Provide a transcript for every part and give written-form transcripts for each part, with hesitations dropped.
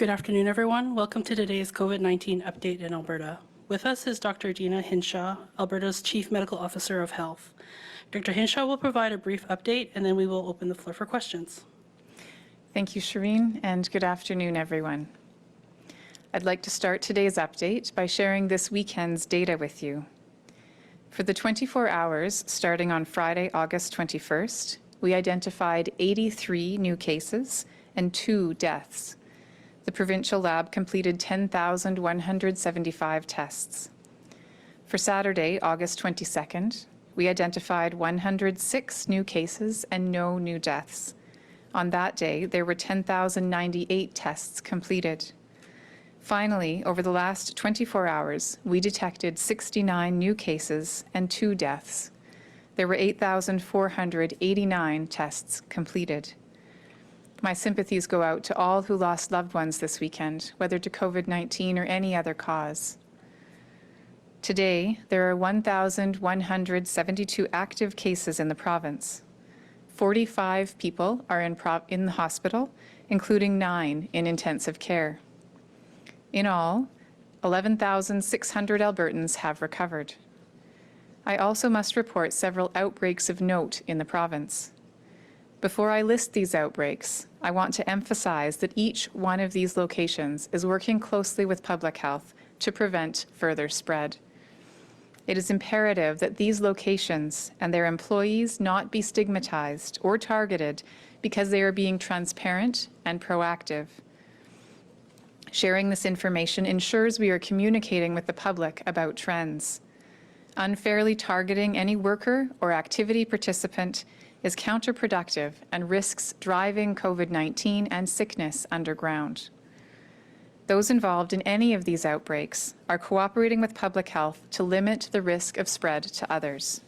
Good afternoon, everyone. Welcome to today's COVID-19 update in Alberta. With us is Dr. Deena Hinshaw, Alberta's Chief Medical Officer of Health. Dr. Hinshaw will provide a brief update, and then we will open the floor for questions. Thank you, Shireen, and good afternoon, everyone. I'd like to start today's update by sharing this weekend's data with you. For the 24 hours starting on Friday, August 21st, we identified 83 new cases and 2 deaths. The provincial lab completed 10,175 tests. For Saturday, August 22nd, we identified 106 new cases and no new deaths. On that day, there were 10,098 tests completed. Finally, over the last 24 hours, we detected 69 new cases and 2 deaths. There were 8,489 tests completed. My sympathies go out to all who lost loved ones this weekend, whether to COVID-19 or any other cause. Today, there are 1,172 active cases in the province. 45 people are in the hospital, including 9 in intensive care. In all, 11,600 Albertans have recovered. I also must report several outbreaks of note in the province. Before I list these outbreaks, I want to emphasize that each one of these locations is working closely with public health to prevent further spread. It is imperative that these locations and their employees not be stigmatized or targeted because they are being transparent and proactive. Sharing this information ensures we are communicating with the public about trends. Unfairly targeting any worker or activity participant is counterproductive and risks driving COVID-19 and sickness underground. Those involved in any of these outbreaks are cooperating with public health to limit the risk of spread to others.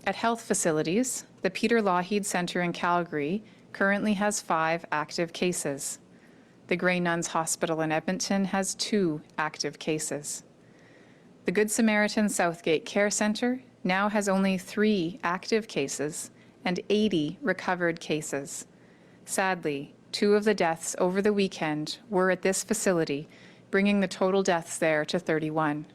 At health facilities, the Peter Lougheed Centre in Calgary currently has 5 active cases. The Grey Nuns Hospital in Edmonton has 2 active cases. The Good Samaritan Southgate Care Centre now has only 3 active cases and 80 recovered cases. Sadly, 2 of the deaths over the weekend were at this facility, bringing the total deaths there to 31.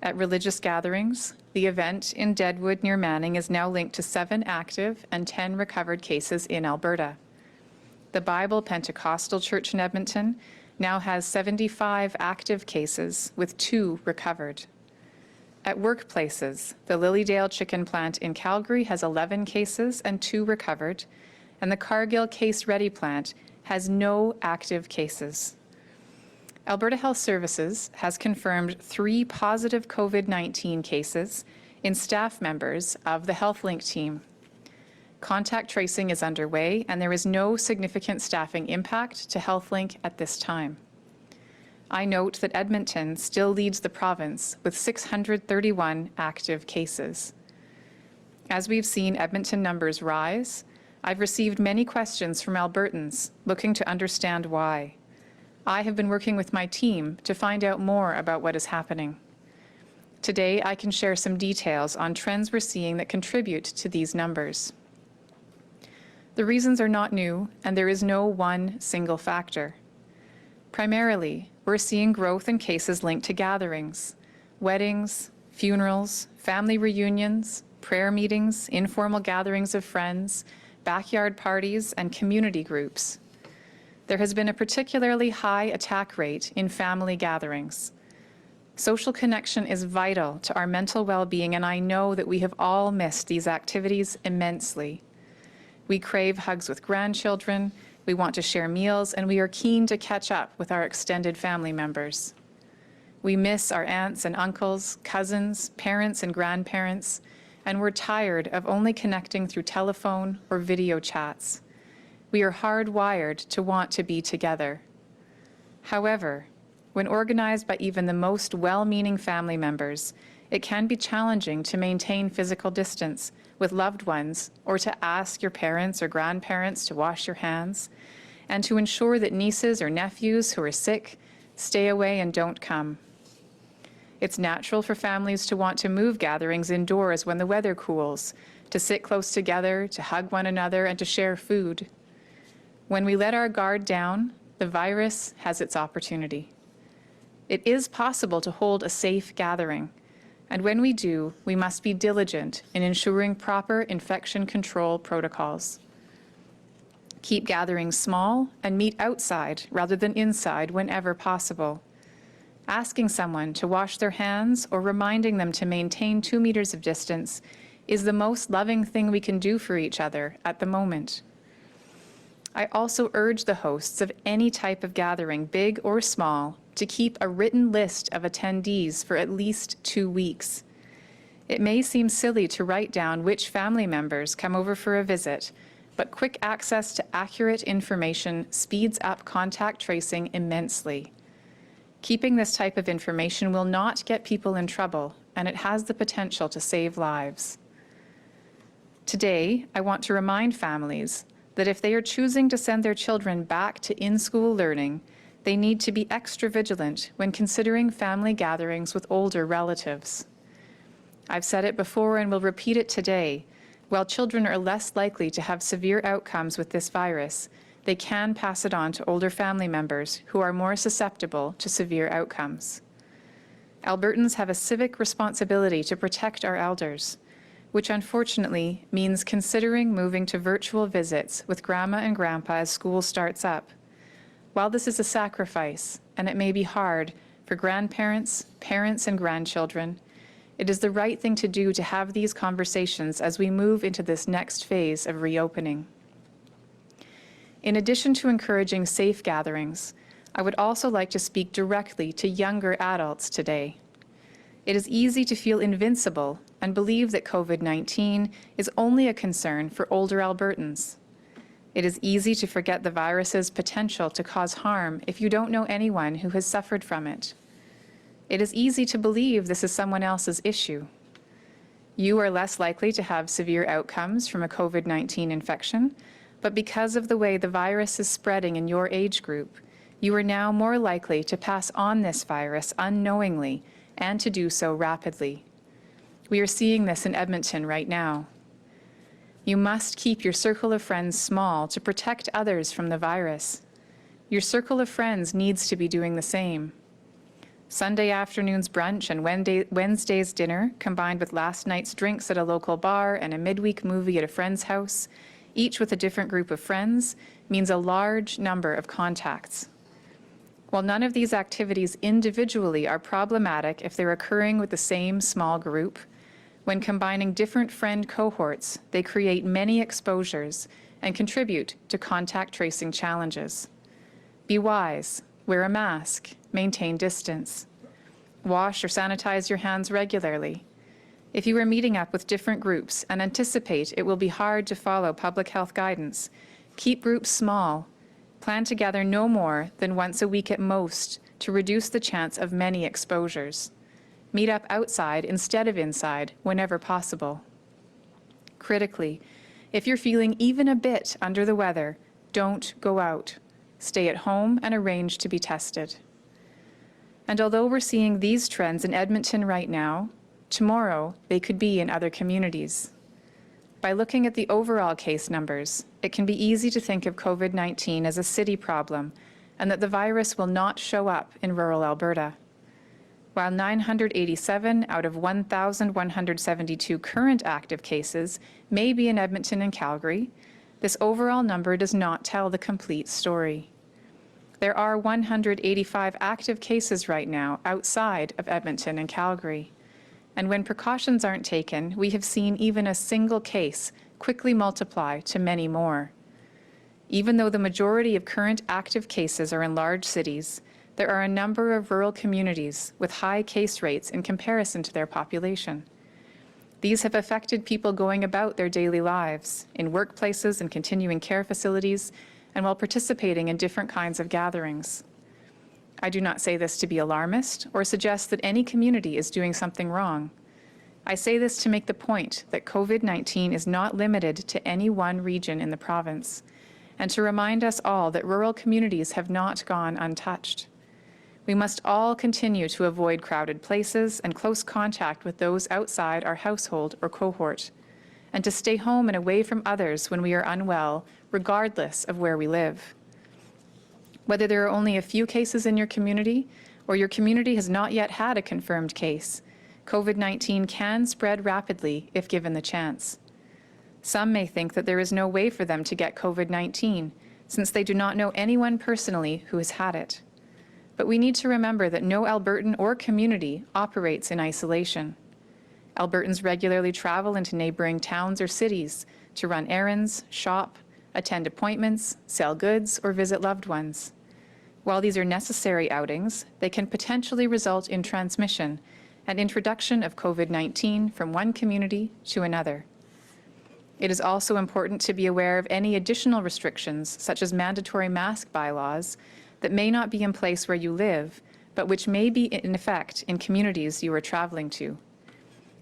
At religious gatherings, the event in Deadwood near Manning is now linked to 7 active and 10 recovered cases in Alberta. The Bible Pentecostal Church in Edmonton now has 75 active cases with 2 recovered. At workplaces, the Lilydale Chicken Plant in Calgary has 11 cases and 2 recovered, and the Cargill Case Ready Plant has no active cases. Alberta Health Services has confirmed 3 positive COVID-19 cases in staff members of the HealthLink team. Contact tracing is underway, and there is no significant staffing impact to HealthLink at this time. I note that Edmonton still leads the province with 631 active cases. As we've seen Edmonton numbers rise, I've received many questions from Albertans looking to understand why. I have been working with my team to find out more about what is happening. Today, I can share some details on trends we're seeing that contribute to these numbers. The reasons are not new, and there is no one single factor. Primarily, we're seeing growth in cases linked to gatherings, weddings, funerals, family reunions, prayer meetings, informal gatherings of friends, backyard parties, and community groups. There has been a particularly high attack rate in family gatherings. Social connection is vital to our mental well-being, and I know that we have all missed these activities immensely. We crave hugs with grandchildren, we want to share meals, and we are keen to catch up with our extended family members. We miss our aunts and uncles, cousins, parents and grandparents, and we're tired of only connecting through telephone or video chats. We are hardwired to want to be together. However, when organized by even the most well-meaning family members, it can be challenging to maintain physical distance with loved ones, or to ask your parents or grandparents to wash your hands, and to ensure that nieces or nephews who are sick stay away and don't come. It's natural for families to want to move gatherings indoors when the weather cools, to sit close together, to hug one another, and to share food. When we let our guard down, the virus has its opportunity. It is possible to hold a safe gathering, and when we do, we must be diligent in ensuring proper infection control protocols. Keep gatherings small and meet outside rather than inside whenever possible. Asking someone to wash their hands or reminding them to maintain 2 meters of distance is the most loving thing we can do for each other at the moment. I also urge the hosts of any type of gathering, big or small, to keep a written list of attendees for at least 2 weeks. It may seem silly to write down which family members come over for a visit, but quick access to accurate information speeds up contact tracing immensely. Keeping this type of information will not get people in trouble, and it has the potential to save lives. Today, I want to remind families that if they are choosing to send their children back to in-school learning, they need to be extra vigilant when considering family gatherings with older relatives. I've said it before and will repeat it today. While children are less likely to have severe outcomes with this virus, they can pass it on to older family members who are more susceptible to severe outcomes. Albertans have a civic responsibility to protect our elders, which unfortunately means considering moving to virtual visits with Grandma and Grandpa as school starts up. While this is a sacrifice, and it may be hard for grandparents, parents, and grandchildren, it is the right thing to do to have these conversations as we move into this next phase of reopening. In addition to encouraging safe gatherings, I would also like to speak directly to younger adults today. It is easy to feel invincible and believe that COVID-19 is only a concern for older Albertans. It is easy to forget the virus's potential to cause harm if you don't know anyone who has suffered from it. It is easy to believe this is someone else's issue. You are less likely to have severe outcomes from a COVID-19 infection, but because of the way the virus is spreading in your age group, you are now more likely to pass on this virus unknowingly and to do so rapidly. We are seeing this in Edmonton right now. You must keep your circle of friends small to protect others from the virus. Your circle of friends needs to be doing the same. Sunday afternoon's brunch and Wednesday's dinner, combined with last night's drinks at a local bar and a midweek movie at a friend's house, each with a different group of friends, means a large number of contacts. While none of these activities individually are problematic if they're occurring with the same small group, when combining different friend cohorts, they create many exposures and contribute to contact tracing challenges. Be wise, wear a mask, maintain distance. Wash or sanitize your hands regularly. If you are meeting up with different groups and anticipate it will be hard to follow public health guidance, keep groups small. Plan to gather no more than once a week at most to reduce the chance of many exposures. Meet up outside instead of inside whenever possible. Critically, if you're feeling even a bit under the weather, don't go out. Stay at home and arrange to be tested. And although we're seeing these trends in Edmonton right now, tomorrow they could be in other communities. By looking at the overall case numbers, it can be easy to think of COVID-19 as a city problem and that the virus will not show up in rural Alberta. While 987 out of 1,172 current active cases may be in Edmonton and Calgary, this overall number does not tell the complete story. There are 185 active cases right now outside of Edmonton and Calgary. And when precautions aren't taken, we have seen even a single case quickly multiply to many more. Even though the majority of current active cases are in large cities, there are a number of rural communities with high case rates in comparison to their population. These have affected people going about their daily lives, in workplaces and continuing care facilities, and while participating in different kinds of gatherings. I do not say this to be alarmist or suggest that any community is doing something wrong. I say this to make the point that COVID-19 is not limited to any one region in the province, and to remind us all that rural communities have not gone untouched. We must all continue to avoid crowded places and close contact with those outside our household or cohort, and to stay home and away from others when we are unwell, regardless of where we live. Whether there are only a few cases in your community or your community has not yet had a confirmed case, COVID-19 can spread rapidly if given the chance. Some may think that there is no way for them to get COVID-19 since they do not know anyone personally who has had it. But we need to remember that no Albertan or community operates in isolation. Albertans regularly travel into neighboring towns or cities to run errands, shop, attend appointments, sell goods, or visit loved ones. While these are necessary outings, they can potentially result in transmission and introduction of COVID-19 from one community to another. It is also important to be aware of any additional restrictions, such as mandatory mask bylaws, that may not be in place where you live, but which may be in effect in communities you are traveling to.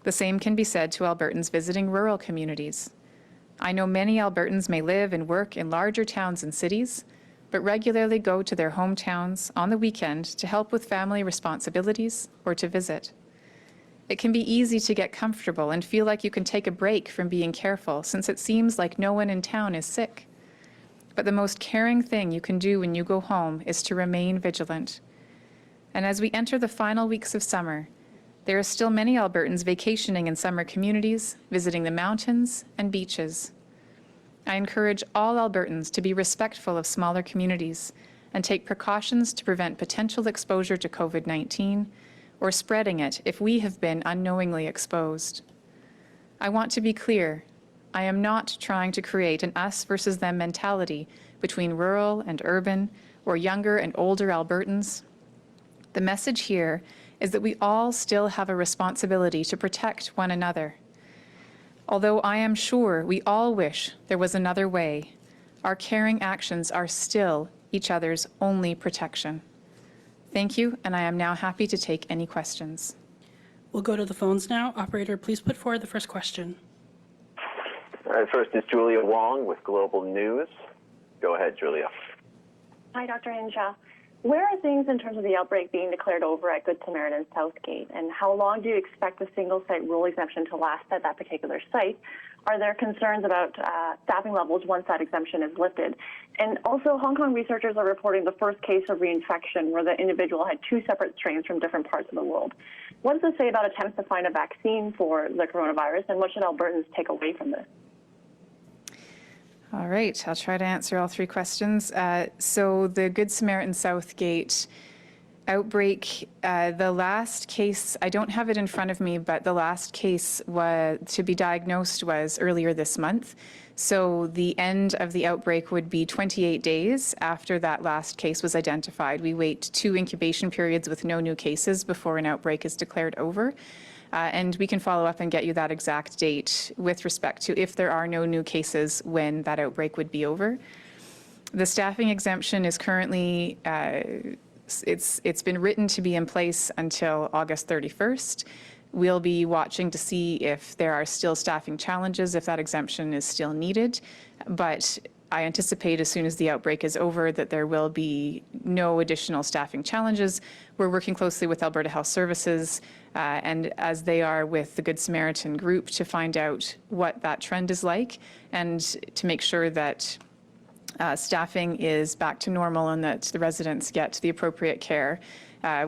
The same can be said to Albertans visiting rural communities. I know many Albertans may live and work in larger towns and cities, but regularly go to their hometowns on the weekend to help with family responsibilities or to visit. It can be easy to get comfortable and feel like you can take a break from being careful since it seems like no one in town is sick. But the most caring thing you can do when you go home is to remain vigilant. And as we enter the final weeks of summer, there are still many Albertans vacationing in summer communities, visiting the mountains and beaches. I encourage all Albertans to be respectful of smaller communities and take precautions to prevent potential exposure to COVID-19 or spreading it if we have been unknowingly exposed. I want to be clear, I am not trying to create an us versus them mentality between rural and urban or younger and older Albertans. The message here is that we all still have a responsibility to protect one another. Although I am sure we all wish there was another way, our caring actions are still each other's only protection. Thank you, and I am now happy to take any questions. We'll go to the phones now. Operator, please put forward the first question. All right, first is Julia Wong with Global News. Go ahead, Julia. Hi, Dr. Hinshaw. Where are things in terms of the outbreak being declared over at Good Samaritan Southgate, and how long do you expect the single-site rule exemption to last at that particular site? Are there concerns about staffing levels once that exemption is lifted? And also, Hong Kong researchers are reporting the first case of reinfection where the individual had two separate strains from different parts of the world. What does this say about attempts to find a vaccine for the coronavirus, and what should Albertans take away from this? All right, I'll try to answer all three questions. So the Good Samaritan Southgate outbreak, the last case, I don't have it in front of me, but the last case to be diagnosed was earlier this month. So the end of the outbreak would be 28 days after that last case was identified. We wait 2 incubation periods with no new cases before an outbreak is declared over. And we can follow up and get you that exact date with respect to if there are no new cases when that outbreak would be over. The staffing exemption is currently, it's been written to be in place until August 31st. We'll be watching to see if there are still staffing challenges, if that exemption is still needed. But I anticipate as soon as the outbreak is over that there will be no additional staffing challenges. We're working closely with Alberta Health Services and as they are with the Good Samaritan group to find out what that trend is like and to make sure that staffing is back to normal and that the residents get the appropriate care,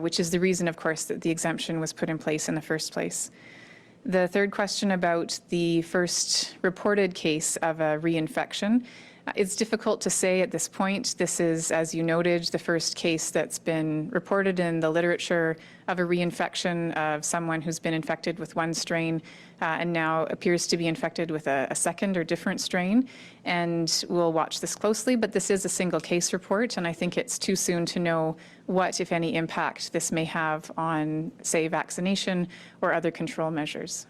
which is the reason, of course, that the exemption was put in place in the first place. The third question about the first reported case of a reinfection. It's difficult to say at this point. This is, as you noted, the first case that's been reported in the literature of a reinfection of someone who's been infected with one strain and now appears to be infected with a second or different strain. And we'll watch this closely, but this is a single case report, and I think it's too soon to know what, if any, impact this may have on, say, vaccination or other control measures.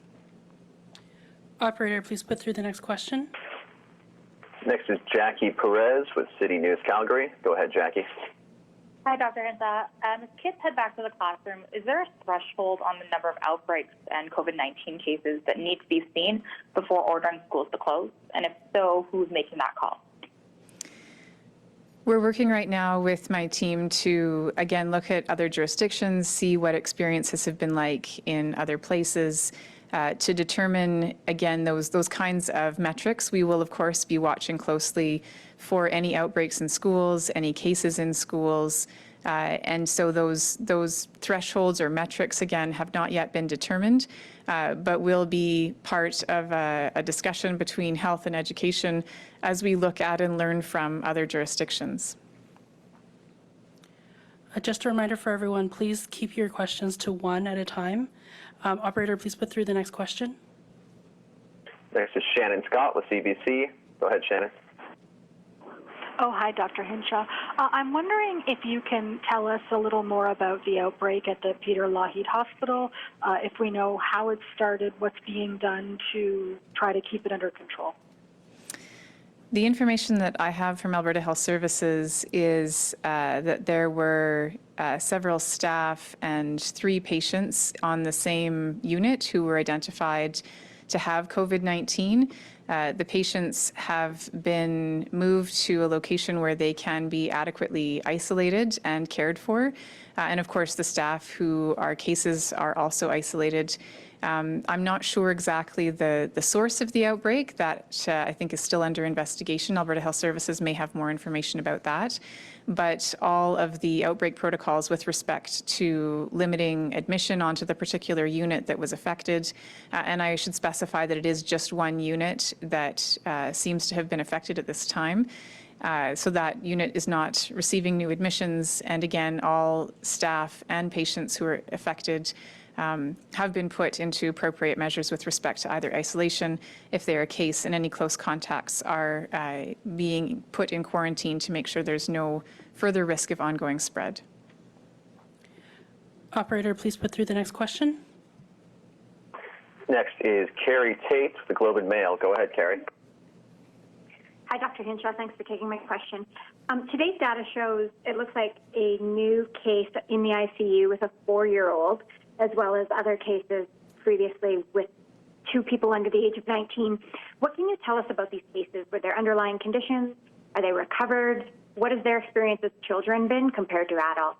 Operator, please put through the next question. Next is Jackie Perez with City News Calgary. Go ahead, Jackie. Hi, Dr. Hinshaw. As kids head back to the classroom, is there a threshold on the number of outbreaks and COVID-19 cases that need to be seen before ordering schools to close? And if so, who's making that call? We're working right now with my team to, again, look at other jurisdictions, see what experiences have been like in other places. To determine, again, those kinds of metrics, we will, of course, be watching closely for any outbreaks in schools, any cases in schools, and so those thresholds or metrics, again, have not yet been determined, but will be part of a discussion between health and education as we look at and learn from other jurisdictions. Just a reminder for everyone, please keep your questions to one at a time. Operator, please put through the next question. Next is Shannon Scott with CBC. Go ahead, Shannon. Oh, hi, Dr. Hinshaw. I'm wondering if you can tell us a little more about the outbreak at the Peter Lougheed Hospital, if we know how it started, what's being done to try to keep it under control. The information that I have from Alberta Health Services is that there were several staff and 3 patients on the same unit who were identified to have COVID-19. The patients have been moved to a location where they can be adequately isolated and cared for. And of course, the staff who are cases are also isolated. I'm not sure exactly the source of the outbreak. That I think is still under investigation. Alberta Health Services may have more information about that. But all of the outbreak protocols with respect to limiting admission onto the particular unit that was affected, and I should specify that it is just one unit that seems to have been affected at this time. So that unit is not receiving new admissions. And again, all staff and patients who are affected have been put into appropriate measures with respect to either isolation, if they're a case, and any close contacts are being put in quarantine to make sure there's no further risk of ongoing spread. Operator, please put through the next question. Next is Carrie Tate with the Globe and Mail. Go ahead, Carrie. Hi, Dr. Hinshaw. Thanks for taking my question. Today's data shows it looks like a new case in the ICU with a 4-year-old, as well as other cases previously with 2 people under the age of 19. What can you tell us about these cases? Were there underlying conditions? Are they recovered? What has their experience as children been compared to adults?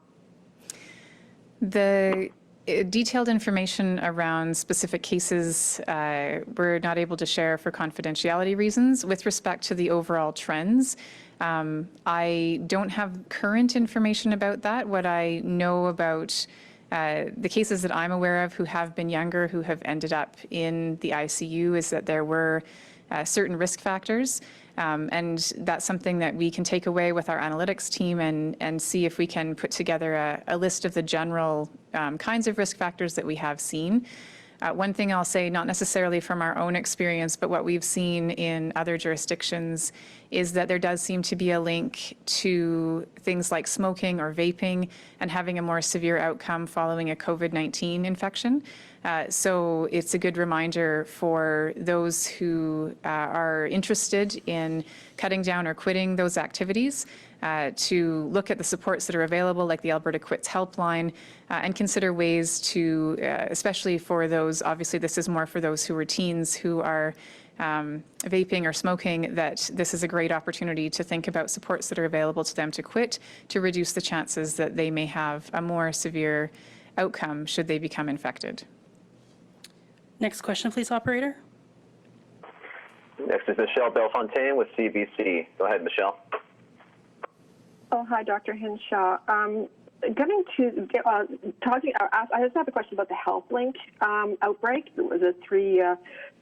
The detailed information around specific cases we're not able to share for confidentiality reasons. With respect to the overall trends, I don't have current information about that. What I know about the cases that I'm aware of who have been younger, who have ended up in the ICU, is that there were certain risk factors. And that's something that we can take away with our analytics team and see if we can put together a list of the general kinds of risk factors that we have seen. One thing I'll say, not necessarily from our own experience, but what we've seen in other jurisdictions is that there does seem to be a link to things like smoking or vaping and having a more severe outcome following a COVID-19 infection. So it's a good reminder for those who are interested in cutting down or quitting those activities to look at the supports that are available, like the Alberta Quits Helpline, and consider ways to, especially for those, obviously this is more for those who are teens who are vaping or smoking, that this is a great opportunity to think about supports that are available to them to quit, to reduce the chances that they may have a more severe outcome should they become infected. Next question, please, operator. Next is Michelle Bellefontaine with CBC. Go ahead, Michelle. Oh, hi, Dr. Hinshaw. I just have a question about the HealthLink outbreak. There was 3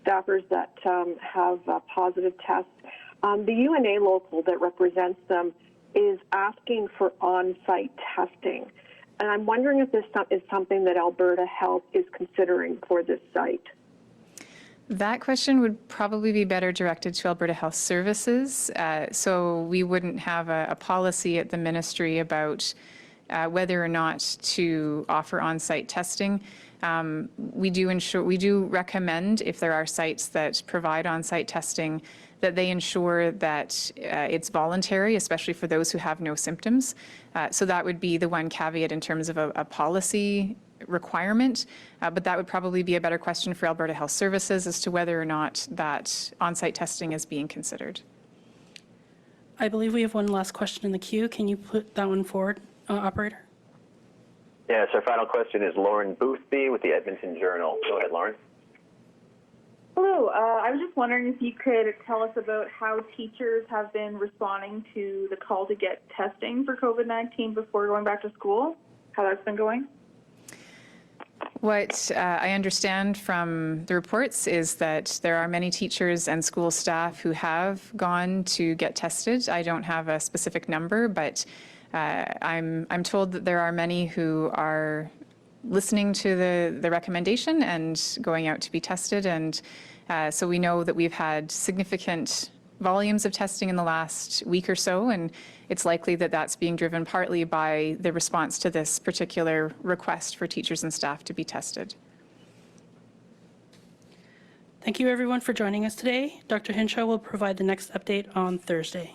staffers that have positive tests. The UNA local that represents them is asking for on-site testing. And I'm wondering if this is something that Alberta Health is considering for this site. That question would probably be better directed to Alberta Health Services. So we wouldn't have a policy at the ministry about whether or not to offer on-site testing. We do recommend, if there are sites that provide on-site testing, that they ensure that it's voluntary, especially for those who have no symptoms. So that would be the one caveat in terms of a policy requirement, but that would probably be a better question for Alberta Health Services as to whether or not that on-site testing is being considered. I believe we have one last question in the queue. Can you put that one forward, operator? Yes, our final question is Lauren Boothby with the Edmonton Journal. Go ahead, Lauren. Hello. I was just wondering if you could tell us about how teachers have been responding to the call to get testing for COVID-19 before going back to school, how that's been going. What I understand from the reports is that there are many teachers and school staff who have gone to get tested. I don't have a specific number, but I'm told that there are many who are listening to the recommendation and going out to be tested. And so we know that we've had significant volumes of testing in the last week or so, and it's likely that that's being driven partly by the response to this particular request for teachers and staff to be tested. Thank you everyone for joining us today. Dr. Hinshaw will provide the next update on Thursday.